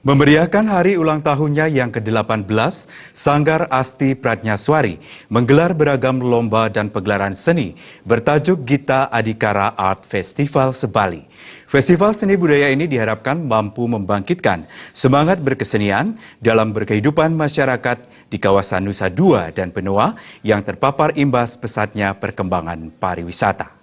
Memeriahkan hari ulang tahunnya yang ke-18, Sanggar Asti Pratnyaswari menggelar beragam lomba dan pegelaran seni bertajuk Gita Adhikara Art Festival Sebali. Festival seni budaya ini diharapkan mampu membangkitkan semangat berkesenian dalam berkehidupan masyarakat di kawasan Nusa Dua dan Benoa yang terpapar imbas pesatnya perkembangan pariwisata.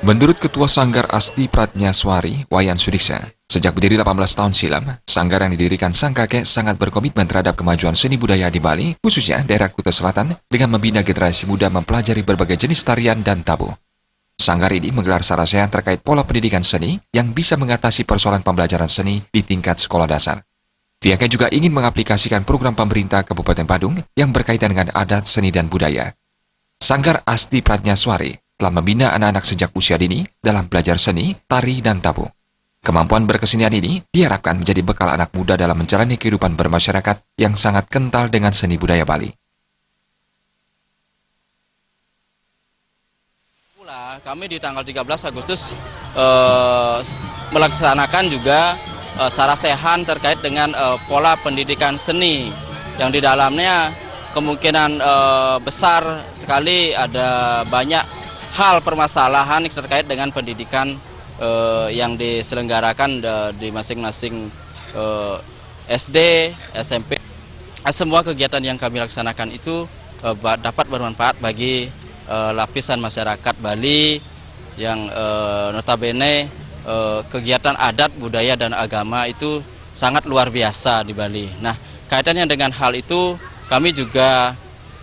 Menurut Ketua Sanggar Asti Pratnyaswari, Wayan Sudiksa, sejak berdiri 18 tahun silam, sanggar yang didirikan sang kakek sangat berkomitmen terhadap kemajuan seni budaya di Bali, khususnya daerah Kuta Selatan, dengan membina generasi muda mempelajari berbagai jenis tarian dan tabu. Sanggar ini menggelar sarasehan terkait pola pendidikan seni yang bisa mengatasi persoalan pembelajaran seni di tingkat sekolah dasar. Pihaknya juga ingin mengaplikasikan program pemerintah Kabupaten Badung yang berkaitan dengan adat, seni, dan budaya. Sanggar Asti Pratnyaswari telah membina anak-anak sejak usia dini dalam belajar seni, tari, dan tabu. Kemampuan berkesenian ini diharapkan menjadi bekal anak muda dalam menjalani kehidupan bermasyarakat yang sangat kental dengan seni budaya Bali. Kami di tanggal 13 Agustus melaksanakan juga sarasehan terkait dengan pola pendidikan seni yang di dalamnya kemungkinan besar sekali ada banyak hal permasalahan terkait dengan pendidikan yang diselenggarakan di masing-masing SD, SMP. Semua kegiatan yang kami laksanakan itu dapat bermanfaat bagi lapisan masyarakat Bali yang notabene kegiatan adat, budaya, dan agama itu sangat luar biasa di Bali. Nah, kaitannya dengan hal itu kami juga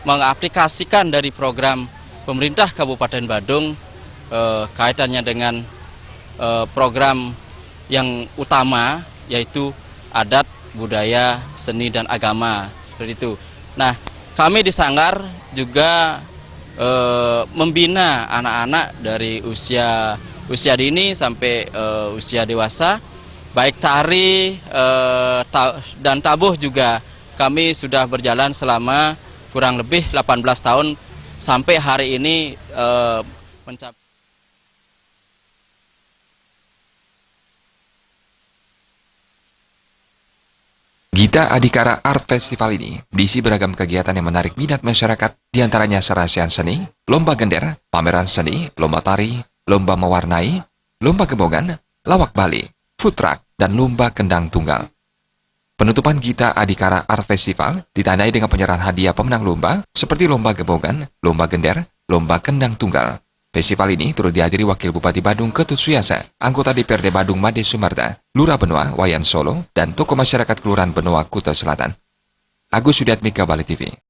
mengaplikasikan dari program pemerintah Kabupaten Badung kaitannya dengan program yang utama yaitu adat, budaya, seni, dan agama seperti itu. Nah, kami di Sanggar juga membina anak-anak dari usia dini sampai usia dewasa, baik tari dan tabuh juga kami sudah berjalan selama kurang lebih 18 tahun sampai hari ini mencapai. Gita Adhikara Art Festival ini diisi beragam kegiatan yang menarik minat masyarakat, diantaranya sarasehan seni, lomba gender, pameran seni, lomba tari, lomba mewarnai, lomba gembongan, lawak Bali, food truck, dan lomba kendang tunggal. Penutupan Gita Adhikara Art Festival ditandai dengan penyerahan hadiah pemenang lomba seperti lomba gembongan, lomba gender, lomba kendang tunggal. Festival ini turut dihadiri Wakil Bupati Badung Ketut Suyasa, anggota DPRD Badung Made Sumarta, Lurah Benoa Wayan Solo, dan tokoh masyarakat Kelurahan Benoa Kuta Selatan. Agus Sudiatmika, Bali TV.